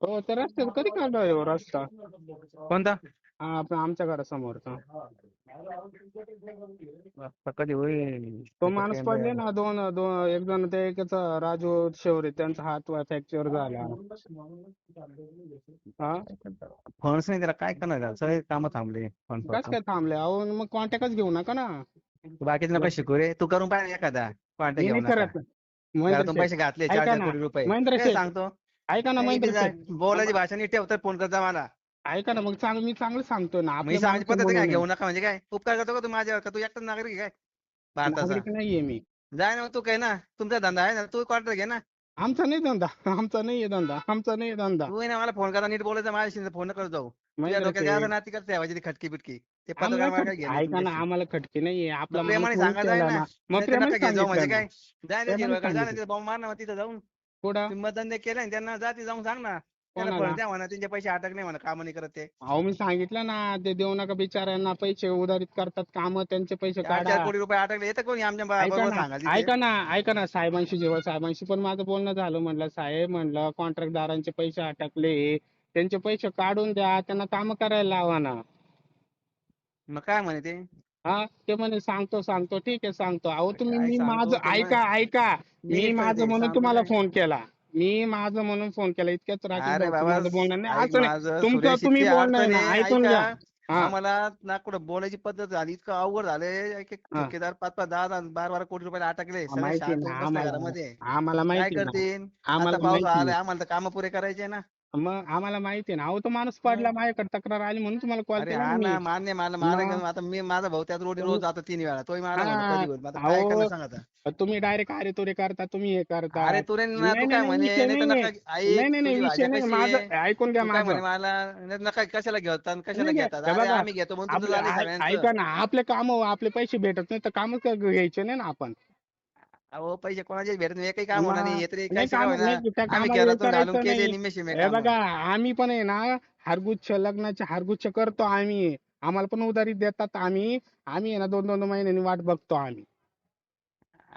हो, त्या रस्त्यात कधी काढलाय हो रस्ता? कोणता? हा, आमच्या घरासमोरचा. आता कधी होईल तो त्याचं माणूस टेंडर पडले यायला. ना, दोन दोन एक जण, ते एकाचा राजू शेवरे, त्यांचा हात फ्रॅक्चर झाला. हा, फंड्स नाही त्याला, काय करणार त्याला? सगळे कामं थांबले फंड कस पासून. काय थांबले अहो? मग कॉन्टॅक्टच घेऊ नका ना. तू बाकीचं नका शिकू रे, तू करून पाहिजे एखादा. कॉन्टॅक्ट मी घेऊ नाही नका. करत. महेंद्र घरातून शेठ, पैसे घातले चार ऐका चार ना. कोटी रुपये महेंद्र काय शेठ, सांगतो. ऐका ना काही बी महेंद्र शेठ. बोलायची भाषा नीट ठेव, तर फोन करता मला. ऐका ना, मग मी चांगलं सांगतोय ना, मी आपल्या सांगायची माणसं पद्धत आहे काय, म्हणून आहे. घेऊ नका म्हणजे काय उपकार करतो का तू माझ्यावर? का तू एकटाच नागरिक आहे काय भारताचा? नागरिक नाहीये मी. जाय ना मग, तू काय ना, तुमचा धंदा आहे ना, तू कॉन्ट्रॅक्ट घे ना. आमचा नाही धंदा, आमचा नाहीये धंदा, आमचा नाही धंदा. तू आहे ना, मला फोन करा, नीट बोलायचं माझ्याशी, फोन करत जाऊ. तुझ्या महेंद्र डोक्यात काय असं शेठ, नाती करते ठेवायची ती खटकी बिटकी. ते आम्हाला पत्रकार मला काय खटके, घेणं ऐका ना, तुमच्याशी. आम्हाला खटके नाहीये. मग आपला माणूस प्रेमाने म्हणून सांगा, जाय केला ना. ना. मग नाही तर प्रेमाने नका घेत जाऊ म्हणजे सांगितलं ना. काय. जाय ना प्रेमाने जिरवाकडे, जा ना, सांगितलं. तिथे बॉम्ब मार ना मग तिथं जाऊन. पुढं तुम्ही मतदान केलं ना त्यांना, जा ते जाऊन सांग ना. त्यांना कोणाला? फळ द्या म्हणा, त्यांचे पैसे अटक नाही म्हणा, कामं नाही करत ते. अहो, मी सांगितलं ना, ते देऊ नका बिचाऱ्यांना, पैसे उधारीत करतात काम, त्यांचे पैसे चार काढा. चार कोटी रुपये अटकले, येतं कोणी आमच्या ऐका बरोबर ना, सांगाल तिथे. ऐका ना, ऐका ना, साहेबांशी, जेव्हा साहेबांशी पण माझं बोलणं झालं, म्हणलं साहेब, म्हणलं कॉन्ट्रॅक्टदारांचे पैसे अटकले, त्यांचे पैसे काढून द्या, त्यांना काम करायला लावा ना. मग काय म्हणे ते? हा, ते म्हणे सांगतो सांगतो, ठीक आहे सांगतो. अहो तुम्ही, काय मी माझं, सांगतो ते मग. ऐका ऐका, मी नीट काय माझं ते म्हणून सांगतो तुम्हाला काय. फोन केला. मी माझं म्हणून फोन केला, इतक्याच राकेश अरे भाऊ बाबा, माझं बोलणार नाही ऐक असं नाही. माझं तुमचं सुरेश, तुम्ही इतकी बोलणं अडचण ना, आहे ऐकून ऐका. घ्या. हा, आम्हाला ना कुठं बोलायची पद्धत झाली, इतकं अवघड झालंय. एक एक हा, ठेकेदार 5-5, 10-10, 12-12 कोटी रुपये अटकले, सगळे माहिती शांत ना बसले आम्हाला, घरामध्ये. आम्हाला काय माहिती ना, करतील? आता आम्हाला पाऊस माहिती. आलाय, आम्हाला तर कामं पुरे करायचे ना. मग आम्हाला माहिती आहे ना. अहो, तो माणूस पडला, मग माझ्याकडे तक्रार आली म्हणून तुम्हाला कॉल अरे केला ना हा मी. ना, मान्य, मला मला मग आता मी, माझा भाऊ त्याच रोडी रोज तुम्ही, जातो 3 वेळा, तोही मला म्हणतो हा, कधी होईल. मग आता काय करणार अहो, सांग आता. तुम्ही डायरेक्ट अरे तुरे करता, तुम्ही हे करता. अरे तू रे ना, नाही तू नाही काय नाही, म्हणे, विषय नाही तर नाहीये. नका. नाही ऐक, नाही नाही, तुझी विषय भाषा नाही कशी आहे. माझं, ऐकून घ्या तू काय म्हणे माझं. मला, नाही नका कशाला घेतात कशाला नाही नाही, घेतात. हे अरे बघा, आम्ही घेतो म्हणून तुमचं आपले झालंय सगळ्यांचं. ऐका ना, आपले काम, आपले पैसे भेटत नाही तर काम घ्यायचे नाही ना आपण. अहो पैसे कोणाचे भेटत नाही, एकही काम होणार नाही, मग हे तरी नाही, काय शिकावं काम ना. नाही, त्या आम्ही कामाला हे घरातून घालून करायचं केले नाही. निम्मे शिमे हे काम. बघा, आम्ही पण आहे ना, हारगुच्छ, लग्नाचे हारगुच्छ करतो आम्ही. आम्हाला पण उधारी देतात आम्ही. आम्ही आहे ना, 2-2 महिन्यांनी वाट बघतो आम्ही.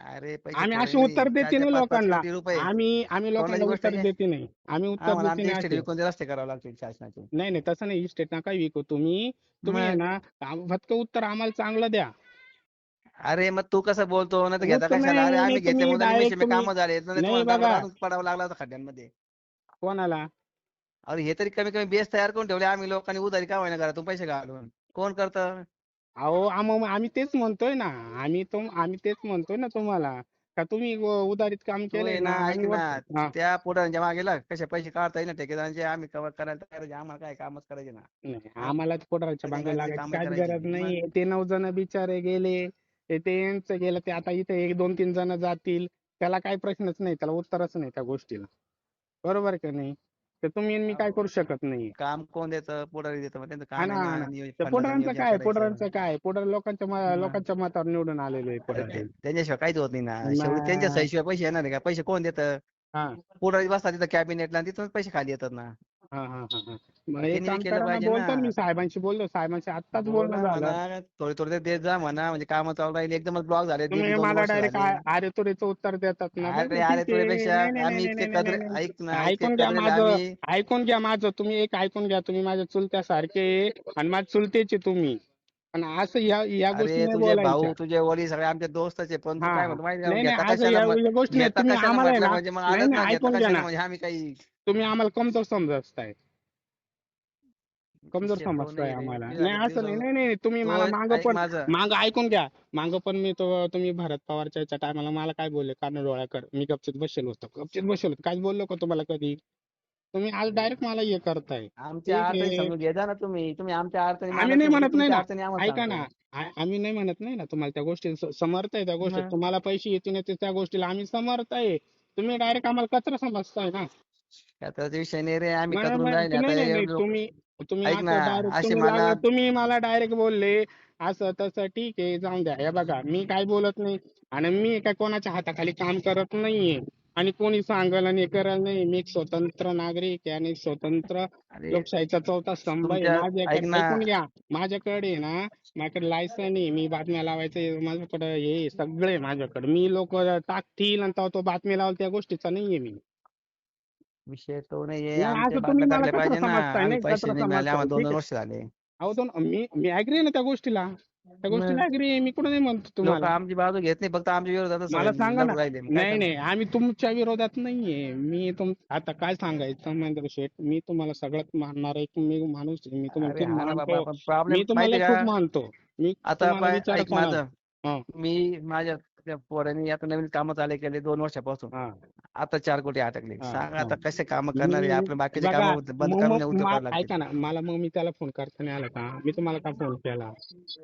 अरे पैसे आम्ही थोडे अशी नाही, उत्तर चार देते चार नाही 5-5 लोकांना. कोटी रुपये आम्ही तोंडाची लोकांना गोष्ट उत्तर आहे काय. देते नाही. आम्ही उत्तर आम्हाला देते आमच्या नाही इस्टेट असे. विकून ते रस्ते करावे लागतील शासनाचे. नाही नाही, तसं नाही, इस्टेट नका विकू तुम्ही. तुम्ही आहे मग ना, फक्त उत्तर आम्हाला चांगलं द्या. अरे मग तू कसं बोलतो, नाही तर घेता उत्तर नाही कशाला. अरे नाही नाही, आम्ही घेतले तुम्ही म्हणून निम्मे डायरेक्ट शिमे तुम्ही, कामं झाले, नाही नाही तुम्हाला बघा, दगड पडावं लागला होता खड्ड्यांमध्ये. कोणाला. अरे हे तरी कमी कमी बेस तयार करून ठेवले आम्ही लोकांनी, उधारी का होईना घरातून पैसे घालून. कोण करतं. अहो, आम्ही तेच म्हणतोय ना. आम्ही तेच म्हणतोय ना तुम्हाला, का तुम्ही उधारीत काम तू केलंय आहे ना, ना, ऐक आणि ना, हा. त्या पुढाऱ्यांच्या मागे लाग, कसे पैसे काढता येईल ना ठेकेदारांचे, आम्ही कव्हर करायला तयार आहे. आम्हाला काय कामच करायचे ना. नाही, हा, आम्हाला पोटाच्या कधी मागे काय त्याची लागायची कामं काहीच करायची गरज मग. नाही. ते 9 जण बिचारे गेले, ते यांचं गेलं, ते आता इथे 1-2-3 जण जातील. त्याला काही प्रश्नच नाही, त्याला उत्तरच नाही त्या गोष्टीला. बरोबर का नाही? तर तुम्ही आणि मी काय अहो, करू शकत नाही. काम कोण देतं? पुढारी देतं. मग त्यांचं हा काम ना, आहे हा ना, ना. तर फंडाचं पोटरांचं नियोजन काय, करायचं. पोटरांचं काय, पोटर लोकांच्या मग लोकांच्या मतावर निवडून आलेले आहे अरे पोटर. त्यांच्याशिवाय काहीच होत नाही ना. शेवटी त्यांच्या मग सहीशिवाय पैसे येणार आहे का? पैसे कोण देतं? हा पुढारी बसतात तिथं कॅबिनेटला, तिथूनच पैसे खाली येतात ना. हा हा हा हा. मग एक त्यांनी बी काम केलं करा ना, पाहिजे ना. बोलतो ना, मी साहेबांशी बोललो, साहेबांशी आत्ताच बोलणं बोला झालं. म्हणा, थोडे थोडे देत जा म्हणा, म्हणजे कामं चालू राहील. एकदमच ब्लॉक झाले, दीड तुम्ही दोन मला वर्ष डायरेक्ट झाले. अरे तुरीचं उत्तर देतात ना, अरे बरं अरे ठीक आहे. तुझ्यापेक्षा नाही नाही नाही आम्ही नाही इतके नाही नाही कदर, नाही नाही. ऐक ना, इतके ऐकून घ्या कदरेला माझं, आम्ही. ऐकून घ्या माझं, तुम्ही एक ऐकून घ्या. तुम्ही माझ्या चुलत्यासारखे, आणि माझ्या चुलतेचे तुम्ही. पण असं या गोष्टी अरे नाही तुझे बोलायच्या. भाऊ तुझे वडील सगळे आमचे दोस्तच आहे, पण तू हा काय हा. म्हणतो माहिती का, नाही घेता नाही, असं कशाला या गोष्टी नाही. घेता तुम्ही कशाला आम्हाला आहे म्हटलं ना, म्हणजे मग नाही आलंच ना, नाही, घेता ऐकून घ्या कशाला ना. म्हणजे आम्ही काही. तुम्ही आम्हाला कमजोर समजताय. कमजोर विषय तो समजताय नाही रे, आम्हाला. मी नाही, झाले असं दिवस. नाही, नाही नाही, तुम्ही तो मला ऐक माझं. मागं ऐकून घ्या. मागं पण तुम्ही भरत पवारच्या याच्या टायमाला मला काय बोलले, कान डोळ्याकर, मी गपचित बसेल होतो, गपचित बसेल होतो, काय बोललो का तुम्हाला कधी? तुम्ही आज डायरेक्ट मला हे करताय. आमच्या ठीक अडचणी आहे, समजून घे जा ना तुम्ही. तुम्ही आमच्या अडचणी आम्ही मानत नाही नाही, मी म्हणत नाही तुमच्या ना. अडचणी आम्हाला ऐका ना, सांगतो. आम्ही नाही म्हणत नाही ना तुम्हाला, त्या गोष्टी समर्थ आहे त्या गोष्टीत. मग तुम्हाला पैसे येतील नाही त्या गोष्टीला आम्ही समर्थ आहे. तुम्ही डायरेक्ट आम्हाला कचरा समजताय ना. त्याचा विषय नाही रे, आम्ही कतरून मग राहिले नाही आता नाही हे नाही, लोक. तुम्ही तुम्ही ऐक ना, असं डायरेक्ट, असे मला. तुम्ही मला डायरेक्ट बोलले असं तसं, ठीक आहे, जाऊन द्या. हे बघा, मी काय बोलत नाही, आणि मी काय कोणाच्या हाताखाली काम करत नाहीये, आणि कोणी सांगल आणि करल नाही. मी एक स्वतंत्र नागरिक आहे, आणि स्वतंत्र अरे लोकशाहीचा चौथा स्तंभ आहे तुमच्या, ऐक माझ्याकडे. ना. ऐकून घ्या, माझ्याकडे आहे ना, माझ्याकडे लायसन आहे, मी बातम्या लावायचे, माझ्याकडे हे सगळे माझ्याकडे. मी लोक टाकतील आणि तेव्हा तो बातमी लावल, त्या गोष्टीचा नाहीये मी. विषय तो नाहीये, नाही आमच्या असं तुम्ही बातम्या मला टाकल्या कचरा पाहिजे ना. समजताय आम्ही नाही पैसे कचरा नाही मिळाले, समजताय आम्हाला ठीक 2-2 आहे. वर्ष झाले. अहो दोन मी मी ऍग्री आहे ना त्या गोष्टीला, त्या मग गोष्टीला ऍग्री आहे मी, कुठं नाही म्हणतो लोक तुम्हाला. आमची बाजू घेत नाही, फक्त आमच्या विरोधातच सगळे मला सांगा ना. लढू राहिले. मग काय नाही नाही करणार? आम्ही तुमच्या विरोधात नाहीये. मी आता काय सांगायचं महेंद्र शेठ, मी तुम्हाला सगळ्यात मानणारा एक मी माणूस आहे. मी तुम्हाला अरे खूप हा ना बाबा, मानतो. पण मी प्रॉब्लेम तुम्हाला माहितीये का? खूप मानतो. मी आता तुम्हाला विचारत ऐक होणार. माझं. हा मी माझ्या त्या पोरांनी आता नवीन कामं चालू केले 2 वर्षापासून. हा आता 4 कोटी अटकले. हा सांग हा. आता कसे कामं करणार आहे? मी आपले बाकीचे बघा कामं बंद करून उद्योग करावे लागतील. ऐका ना, मग मी त्याला फोन करता नाही आला का? मी तुम्हाला का फोन केला?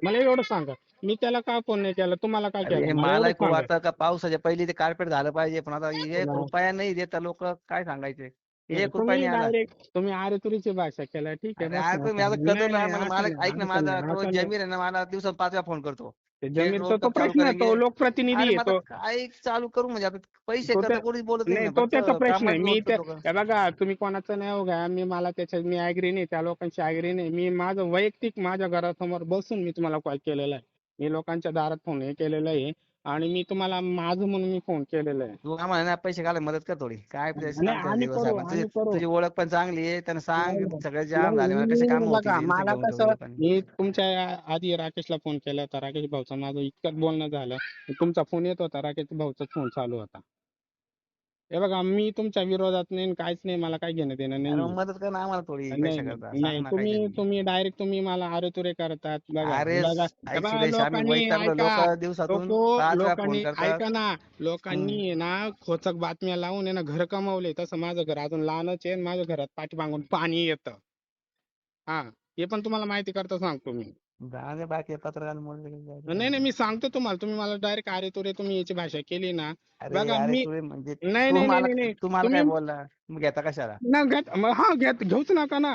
मला एवढं सांगा. मी त्याला का फोन नाही केला, तुम्हाला काय अरे केला, मला मला एवढं खूप सांगा. वाटतं का पावसाच्या पहिली ते कार्पेट झालं पाहिजे, पण आता 1 रुपया नाही देता लोक, काय सांगायचे? 1 रुपया तुम्ही नाही आला. डायरेक्ट तुम्ही आरेतुरीची भाषा केला, ठीक आहे, अरे बस यार ना पण मी आता. आता नाही कदर नाही आहे मला, असं मला नाही ऐक ना, असं माझा नाही तो असं नाही. जमीर आहे ना, मला दिवसात 5 वेळा फोन करतो. ते हे जमीरचा रोड तो चालू प्रश्न, करेंगे. तो लोकप्रतिनिधी अरे आहे मग आता तो. काय चालू करू म्हणजे आता पैसे तो करता कोणीच बोलत नाही नाही ना, तो फक्त त्याचा प्रश्न आहे. कामच मी बोलतो लोक. हे बघा तुम्ही कोणाचं नाही बघा, मी ऍग्री नाही, त्या लोकांशी ऍग्री नाही. मी माझं वैयक्तिक माझ्या घरासमोर बसून मी तुम्हाला कॉल केलेला आहे. मी लोकांच्या दारात फोन हे केलेला आहे आणि मी तुम्हाला माझं म्हणून मी फोन केलेला आहे. तू आम्हाला ना पैसे घालायला मदत कर थोडी. काय ते नाही सांग त्या आम्ही दिवस करू साहेबांना, तुझी आम्ही करू. तुझी ओळख पण चांगली आहे, त्यांना सांग नाही सगळे जाम झाले, मला नाही कसे मी काम बघा होतील इथं मला घेऊन ठेवले कसं, लोकांनी. मी तुमच्या आधी राकेशला फोन केला होता. राकेश भाऊचा माझं इतकं बोलणं झालं. तुमचा फोन येत होता, राकेश भाऊचा फोन चालू होता. हे बघा मी तुमच्या विरोधात नाही आणि काहीच नाही, मला काय घेणं देणं अरे मग नाही. मदत कर ना आम्हाला थोडी नाही पैसे करता, नाही नाही सांग ना तुम्ही काहीतरी. तुम्ही डायरेक्ट तुम्ही मला अरे करतात. बघा अरे बघा हे ऐक बघा सुरेश, आम्ही लोकांनी वैतागलो, ऐका. लोक दिवसातून लोक 5 वेळा फोन लोकांनी करतात. ऐका ना. लोकांनी आहे ना खोचक बातम्या लावून आहे ना घर कमावले. तसं माझं घर अजून लहानच आहे आणि माझ्या घरात पाठीमागून पाणी येतं. हा हे पण तुम्हाला माहिती करता सांगतो मी. जाऊ दे, बाकी पत्रकार मुळे नाही नाही मी सांगतो तुम्हाला, तुम्ही मला डायरेक्ट तुम्ही याची भाषा केली ना. अरे बघा अरे मी तुळे म्हणजे नाही नाही नाही नाही नाही. तू मला तुम्ही काय बोलला, मग घेता कशाला? ना घेत मग हा घेऊच नका ना.